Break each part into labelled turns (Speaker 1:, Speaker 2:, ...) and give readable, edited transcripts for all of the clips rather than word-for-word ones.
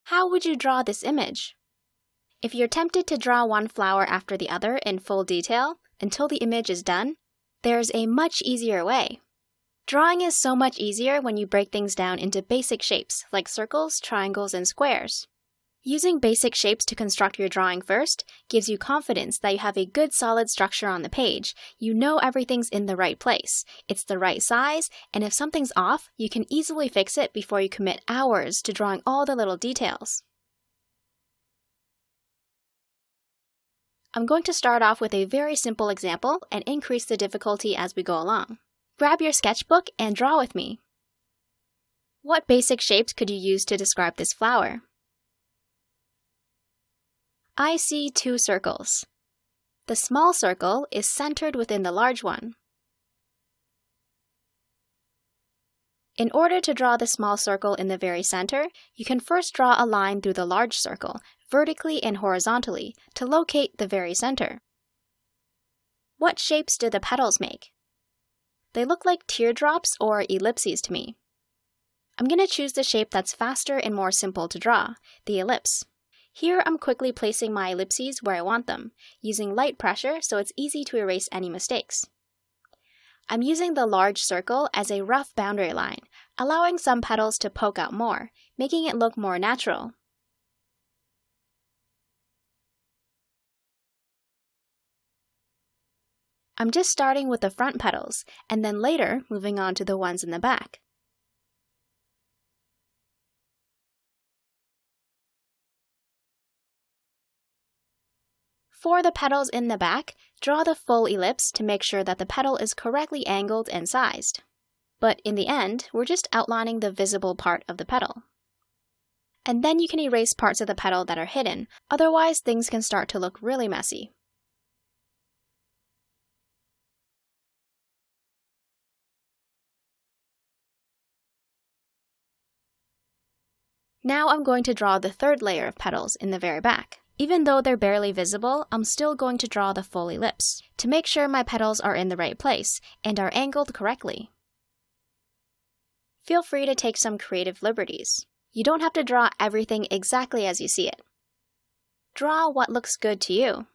Speaker 1: How would you draw this image? If you're tempted to draw one flower after the other in full detail until the image is done, there's a much easier way. Drawing is so much easier when you break things down into basic shapes like circles, triangles, and squares. Using basic shapes to construct your drawing first gives you confidence that you have a good solid structure on the page. You know everything's in the right place, it's the right size, and if something's off, you can easily fix it before you commit hours to drawing all the little details. I'm going to start off with a very simple example and increase the difficulty as we go along. Grab your sketchbook and draw with me. What basic shapes could you use to describe this flower? I see two circles. The small circle is centered within the large one. In order to draw the small circle in the very center, you can first draw a line through the large circle, vertically and horizontally, to locate the very center. What shapes do the petals make? They look like teardrops or ellipses to me. I'm going to choose the shape that's faster and more simple to draw, the ellipse. Here I'm quickly placing my ellipses where I want them, using light pressure so it's easy to erase any mistakes. I'm using the large circle as a rough boundary line, allowing some petals to poke out more, making it look more natural. I'm just starting with the front petals, and then later moving on to the ones in the back. For the petals in the back, draw the full ellipse to make sure that the petal is correctly angled and sized. But in the end, we're just outlining the visible part of the petal. And then you can erase parts of the petal that are hidden, otherwise things can start to look really messy. Now I'm going to draw the third layer of petals in the very back. Even though they're barely visible, I'm still going to draw the full ellipse to make sure my petals are in the right place and are angled correctly. Feel free to take some creative liberties. You don't have to draw everything exactly as you see it. Draw what looks good to you.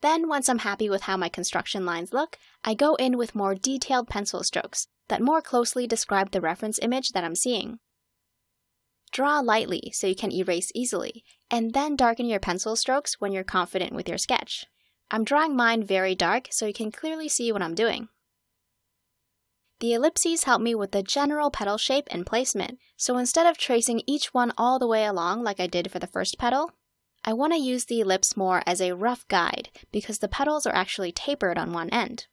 Speaker 1: Then, once I'm happy with how my construction lines look, I go in with more detailed pencil strokes that more closely describe the reference image that I'm seeing. Draw lightly so you can erase easily, and then darken your pencil strokes when you're confident with your sketch. I'm drawing mine very dark so you can clearly see what I'm doing. The ellipses help me with the general petal shape and placement, so instead of tracing each one all the way along like I did for the first petal, I want to use the ellipse more as a rough guide because the petals are actually tapered on one end.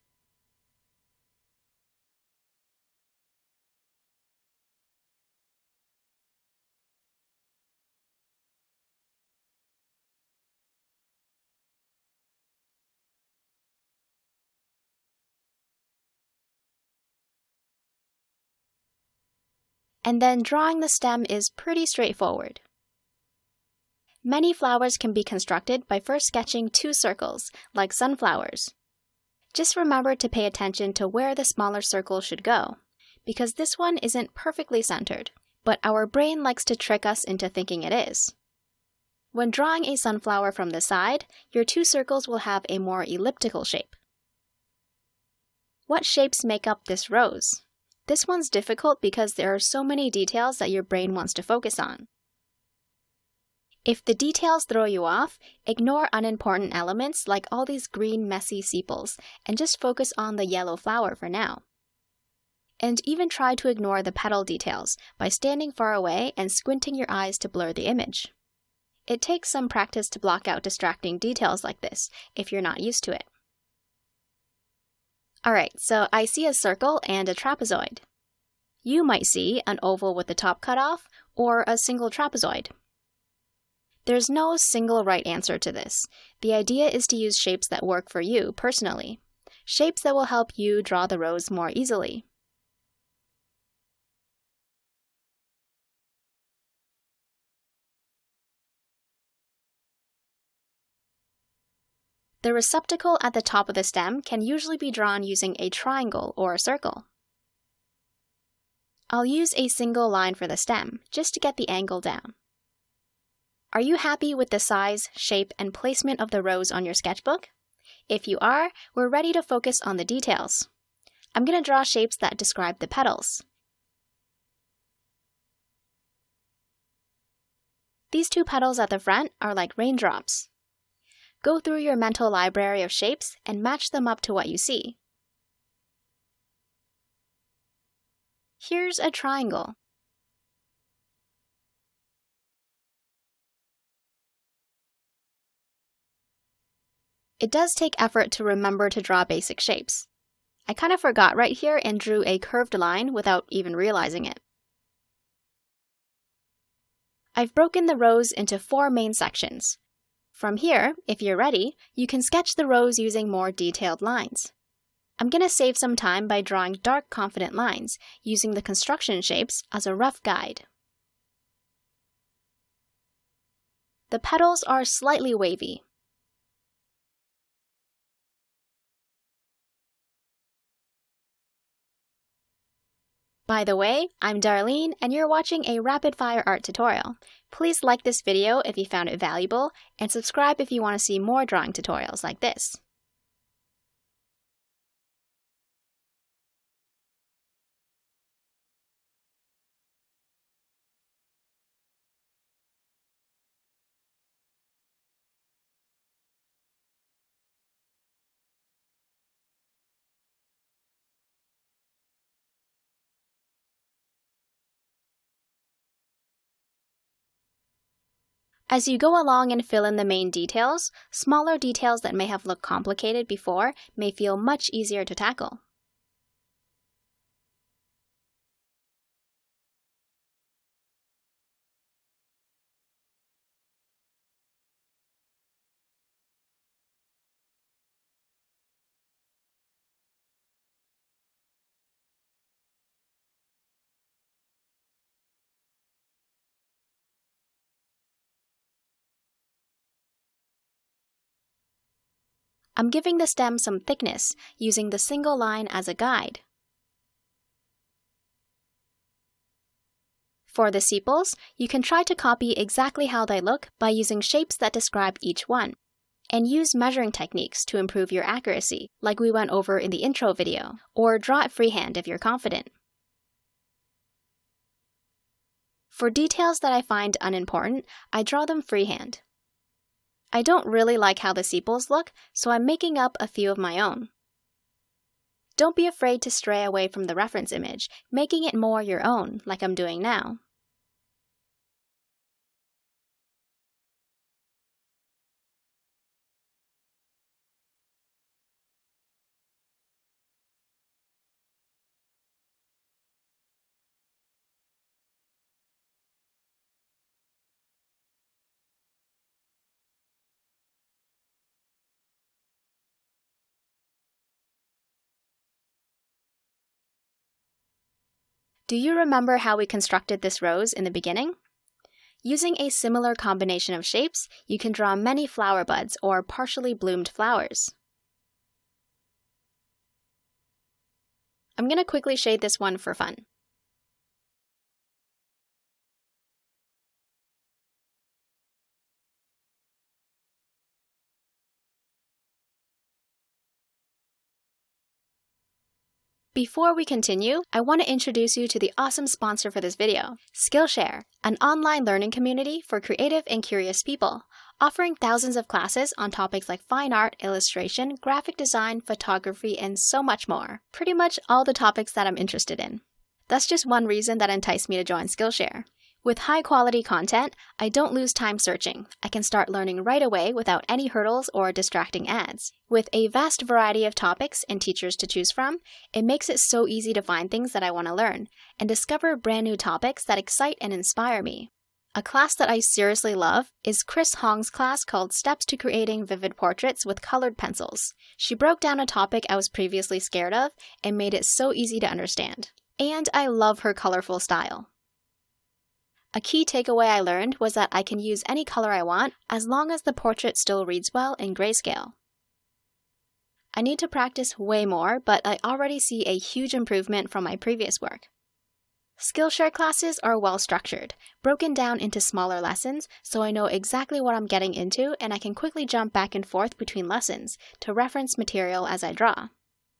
Speaker 1: And then drawing the stem is pretty straightforward. Many flowers can be constructed by first sketching two circles, like sunflowers. Just remember to pay attention to where the smaller circle should go, because this one isn't perfectly centered, but our brain likes to trick us into thinking it is. When drawing a sunflower from the side, your two circles will have a more elliptical shape. What shapes make up this rose? This one's difficult because there are so many details that your brain wants to focus on. If the details throw you off, ignore unimportant elements like all these green messy sepals and just focus on the yellow flower for now. And even try to ignore the petal details by standing far away and squinting your eyes to blur the image. It takes some practice to block out distracting details like this if you're not used to it. Alright, so I see a circle and a trapezoid. You might see an oval with the top cut off or a single trapezoid. There's no single right answer to this. The idea is to use shapes that work for you personally, shapes that will help you draw the rose more easily. The receptacle at the top of the stem can usually be drawn using a triangle or a circle. I'll use a single line for the stem, just to get the angle down. Are you happy with the size, shape, and placement of the rose on your sketchbook? If you are, we're ready to focus on the details. I'm going to draw shapes that describe the petals. These two petals at the front are like raindrops. Go through your mental library of shapes and match them up to what you see. Here's a triangle. It does take effort to remember to draw basic shapes. I kind of forgot right here and drew a curved line without even realizing it. I've broken the rose into 4 main sections. From here, if you're ready, you can sketch the rose using more detailed lines. I'm going to save some time by drawing dark, confident lines, using the construction shapes as a rough guide. The petals are slightly wavy. By the way, I'm Darlene, and you're watching a rapid-fire art tutorial. Please like this video if you found it valuable, and subscribe if you want to see more drawing tutorials like this. As you go along and fill in the main details, smaller details that may have looked complicated before may feel much easier to tackle. I'm giving the stem some thickness, using the single line as a guide. For the sepals, you can try to copy exactly how they look by using shapes that describe each one, and use measuring techniques to improve your accuracy, like we went over in the intro video, or draw it freehand if you're confident. For details that I find unimportant, I draw them freehand. I don't really like how the sepals look, so I'm making up a few of my own. Don't be afraid to stray away from the reference image, making it more your own, like I'm doing now. Do you remember how we constructed this rose in the beginning? Using a similar combination of shapes, you can draw many flower buds or partially bloomed flowers. I'm going to quickly shade this one for fun. Before we continue, I want to introduce you to the awesome sponsor for this video, Skillshare, an online learning community for creative and curious people, offering thousands of classes on topics like fine art, illustration, graphic design, photography, and so much more. Pretty much all the topics that I'm interested in. That's just one reason that enticed me to join Skillshare. With high-quality content, I don't lose time searching. I can start learning right away without any hurdles or distracting ads. With a vast variety of topics and teachers to choose from, it makes it so easy to find things that I want to learn and discover brand new topics that excite and inspire me. A class that I seriously love is Chris Hong's class called Steps to Creating Vivid Portraits with Colored Pencils. She broke down a topic I was previously scared of and made it so easy to understand. And I love her colorful style. A key takeaway I learned was that I can use any color I want as long as the portrait still reads well in grayscale. I need to practice way more, but I already see a huge improvement from my previous work. Skillshare classes are well structured, broken down into smaller lessons so I know exactly what I'm getting into and I can quickly jump back and forth between lessons to reference material as I draw.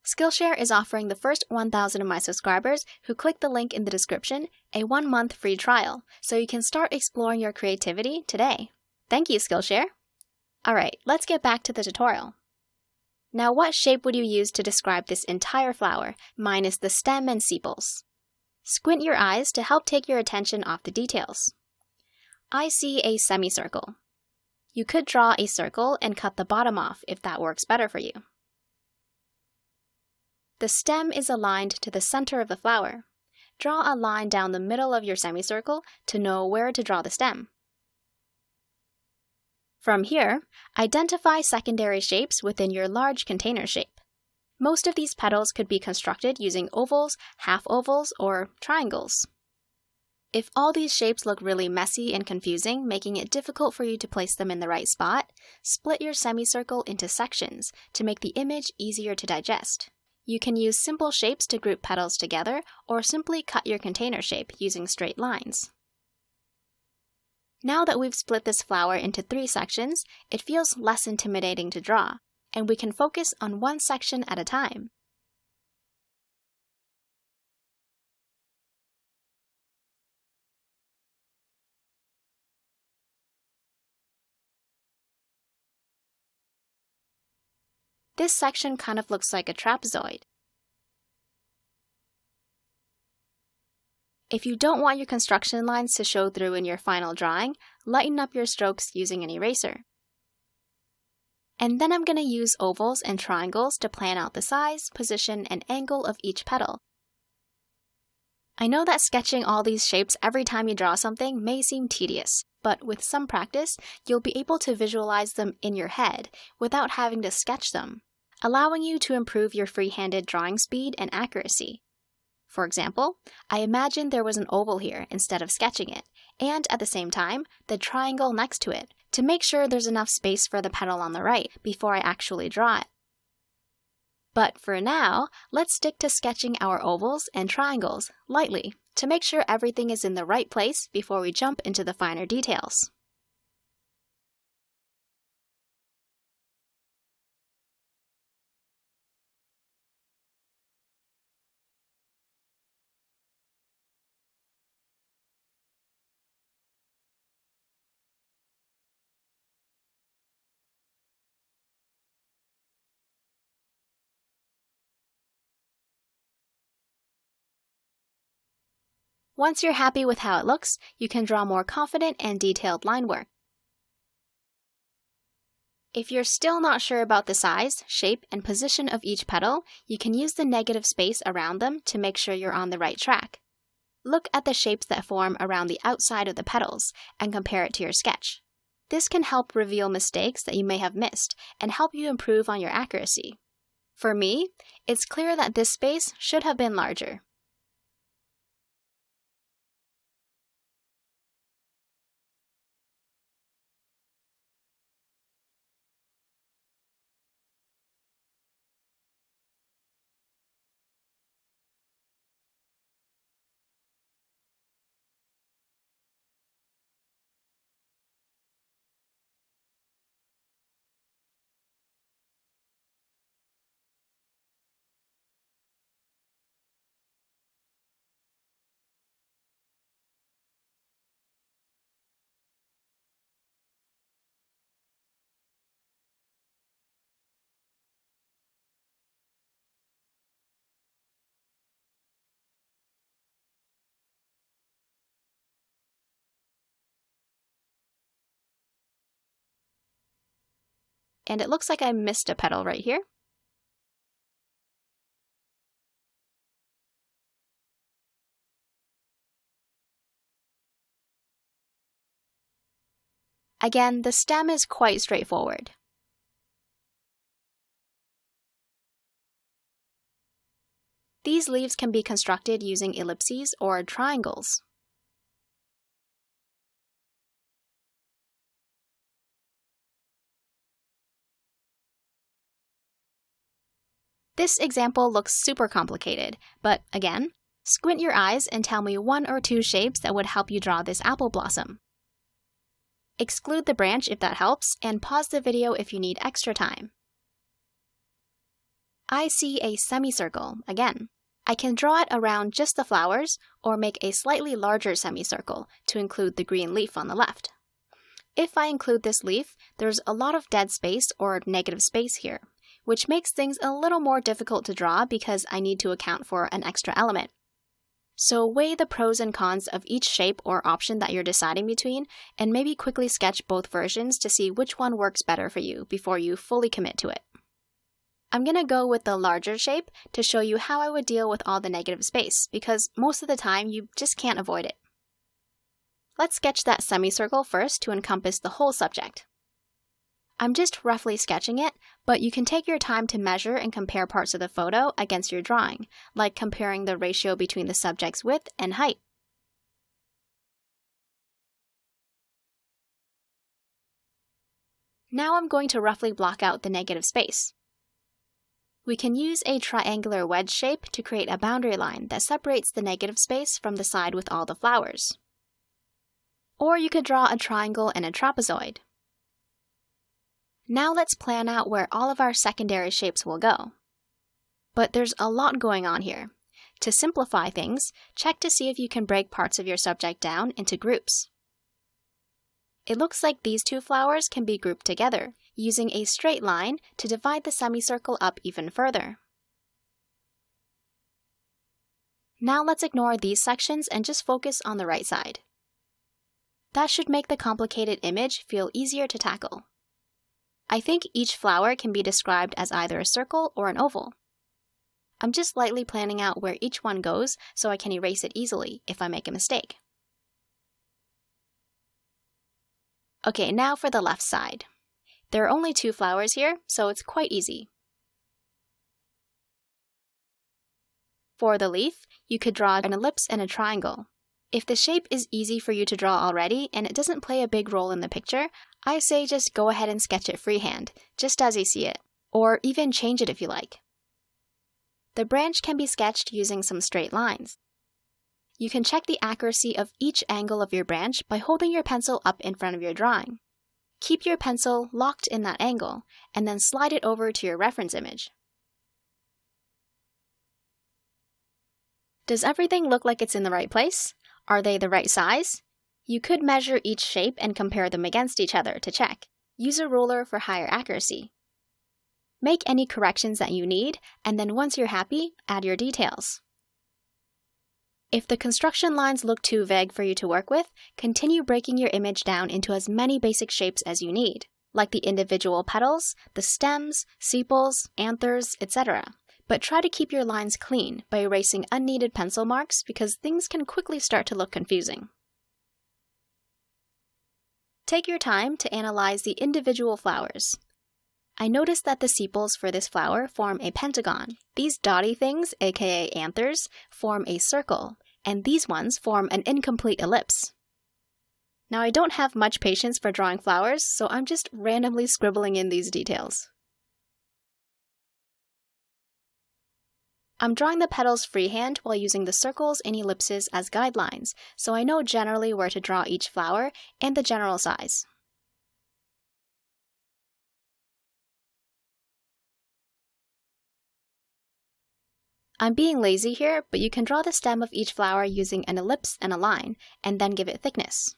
Speaker 1: Skillshare is offering the first 1,000 of my subscribers who click the link in the description a 1-month free trial, so you can start exploring your creativity today. Thank you, Skillshare! Alright, let's get back to the tutorial. Now, what shape would you use to describe this entire flower, minus the stem and sepals? Squint your eyes to help take your attention off the details. I see a semicircle. You could draw a circle and cut the bottom off if that works better for you. The stem is aligned to the center of the flower. Draw a line down the middle of your semicircle to know where to draw the stem. From here, identify secondary shapes within your large container shape. Most of these petals could be constructed using ovals, half-ovals, or triangles. If all these shapes look really messy and confusing, making it difficult for you to place them in the right spot, split your semicircle into sections to make the image easier to digest. You can use simple shapes to group petals together, or simply cut your container shape using straight lines. Now that we've split this flower into 3 sections, it feels less intimidating to draw, and we can focus on one section at a time. This section kind of looks like a trapezoid. If you don't want your construction lines to show through in your final drawing, lighten up your strokes using an eraser. And then I'm going to use ovals and triangles to plan out the size, position, and angle of each petal. I know that sketching all these shapes every time you draw something may seem tedious, but with some practice, you'll be able to visualize them in your head without having to sketch them, allowing you to improve your free-handed drawing speed and accuracy. For example, I imagined there was an oval here instead of sketching it, and at the same time, the triangle next to it, to make sure there's enough space for the petal on the right before I actually draw it. But for now, let's stick to sketching our ovals and triangles lightly to make sure everything is in the right place before we jump into the finer details. Once you're happy with how it looks, you can draw more confident and detailed line work. If you're still not sure about the size, shape, and position of each petal, you can use the negative space around them to make sure you're on the right track. Look at the shapes that form around the outside of the petals and compare it to your sketch. This can help reveal mistakes that you may have missed and help you improve on your accuracy. For me, it's clear that this space should have been larger. And it looks like I missed a petal right here. Again, the stem is quite straightforward. These leaves can be constructed using ellipses or triangles. This example looks super complicated, but again, Squint your eyes and tell me 1 or 2 shapes that would help you draw this apple blossom. Exclude the branch if that helps, and pause the video if you need extra time. I see a semicircle again. I can draw it around just the flowers or make a slightly larger semicircle to include the green leaf on the left. If I include this leaf, there's a lot of dead space or negative space here, which makes things a little more difficult to draw because I need to account for an extra element. So weigh the pros and cons of each shape or option that you're deciding between, and maybe quickly sketch both versions to see which one works better for you before you fully commit to it. I'm going to go with the larger shape to show you how I would deal with all the negative space, because most of the time you just can't avoid it. Let's sketch that semicircle first to encompass the whole subject. I'm just roughly sketching it, but you can take your time to measure and compare parts of the photo against your drawing, like comparing the ratio between the subject's width and height. Now I'm going to roughly block out the negative space. We can use a triangular wedge shape to create a boundary line that separates the negative space from the side with all the flowers. Or you could draw a triangle and a trapezoid. Now let's plan out where all of our secondary shapes will go. But there's a lot going on here. To simplify things, check to see if you can break parts of your subject down into groups. It looks like these 2 flowers can be grouped together, using a straight line to divide the semicircle up even further. Now let's ignore these sections and just focus on the right side. That should make the complicated image feel easier to tackle. I think each flower can be described as either a circle or an oval. I'm just lightly planning out where each one goes so I can erase it easily if I make a mistake. Okay, now for the left side. There are only 2 flowers here, so it's quite easy. For the leaf, you could draw an ellipse and a triangle. If the shape is easy for you to draw already and it doesn't play a big role in the picture, I say just go ahead and sketch it freehand, just as you see it, or even change it if you like. The branch can be sketched using some straight lines. You can check the accuracy of each angle of your branch by holding your pencil up in front of your drawing. Keep your pencil locked in that angle, and then slide it over to your reference image. Does everything look like it's in the right place? Are they the right size? You could measure each shape and compare them against each other to check. Use a ruler for higher accuracy. Make any corrections that you need, and then once you're happy, add your details. If the construction lines look too vague for you to work with, continue breaking your image down into as many basic shapes as you need, like the individual petals, the stems, sepals, anthers, etc. But try to keep your lines clean by erasing unneeded pencil marks because things can quickly start to look confusing. Take your time to analyze the individual flowers. I noticed that the sepals for this flower form a pentagon. These dotty things, aka anthers, form a circle, and these ones form an incomplete ellipse. Now I don't have much patience for drawing flowers, so I'm just randomly scribbling in these details. I'm drawing the petals freehand while using the circles and ellipses as guidelines, so I know generally where to draw each flower and the general size. I'm being lazy here, but you can draw the stem of each flower using an ellipse and a line, and then give it thickness.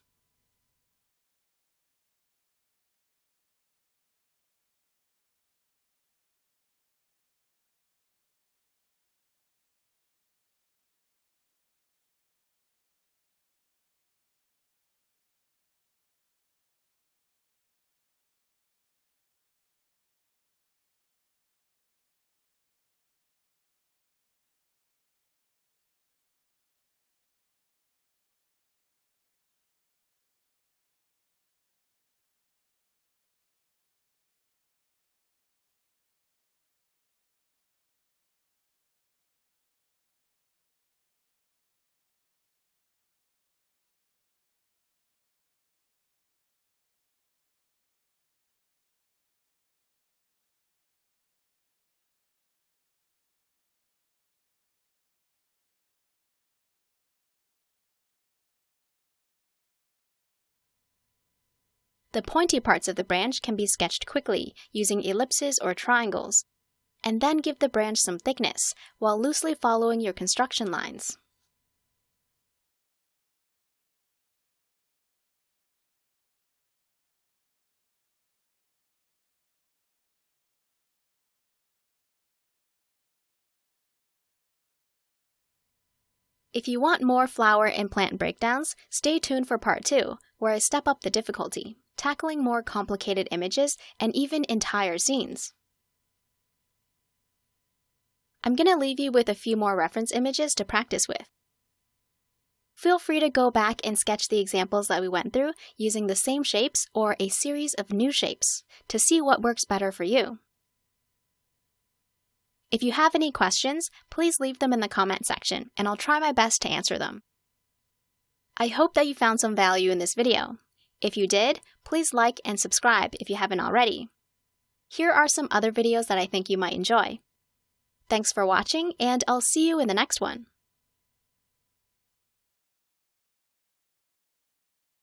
Speaker 1: The pointy parts of the branch can be sketched quickly using ellipses or triangles, and then give the branch some thickness while loosely following your construction lines. If you want more flower and plant breakdowns, stay tuned for part 2, where I step up the difficulty, tackling more complicated images and even entire scenes. I'm going to leave you with a few more reference images to practice with. Feel free to go back and sketch the examples that we went through using the same shapes or a series of new shapes to see what works better for you. If you have any questions, please leave them in the comment section, and I'll try my best to answer them. I hope that you found some value in this video. If you did, please like and subscribe if you haven't already. Here are some other videos that I think you might enjoy. Thanks for watching, and I'll see you in the next one.